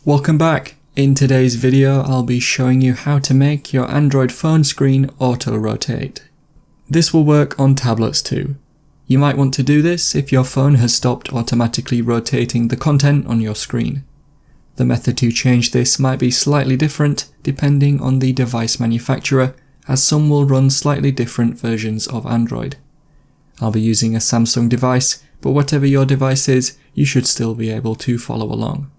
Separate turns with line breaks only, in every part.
Welcome back. In today's video, I'll be showing you how to make your Android phone screen auto-rotate. This will work on tablets too. You might want to do this if your phone has stopped automatically rotating the content on your screen. The method to change this might be slightly different depending on the device manufacturer, as some will run slightly different versions of Android. I'll be using a Samsung device, but whatever your device is, you should still be able to follow along.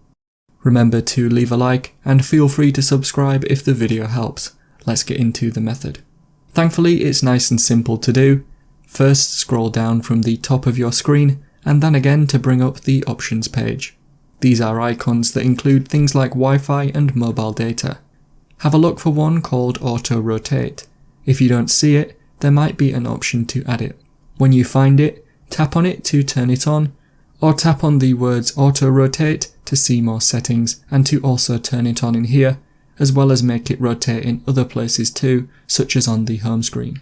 Remember to leave a like and feel free to subscribe if the video helps. Let's get into the method. Thankfully, it's nice and simple to do. First, scroll down from the top of your screen and then again to bring up the options page. These are icons that include things like Wi-Fi and mobile data. Have a look for one called Auto Rotate. If you don't see it, there might be an option to add it. When you find it, tap on it to turn it on, or tap on the words Auto Rotate to see more settings and to also turn it on in here, as well as make it rotate in other places too, such as on the home screen.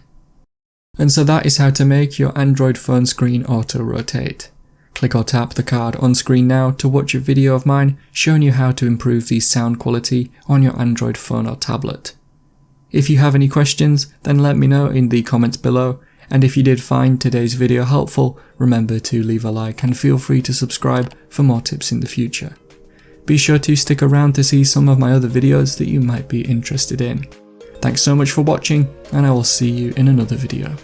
And so that is how to make your Android phone screen auto rotate. Click or tap the card on screen now to watch a video of mine showing you how to improve the sound quality on your Android phone or tablet. If you have any questions, then let me know in the comments below, and if you did find today's video helpful, remember to leave a like and feel free to subscribe for more tips in the future. Be sure to stick around to see some of my other videos that you might be interested in. Thanks so much for watching, and I will see you in another video.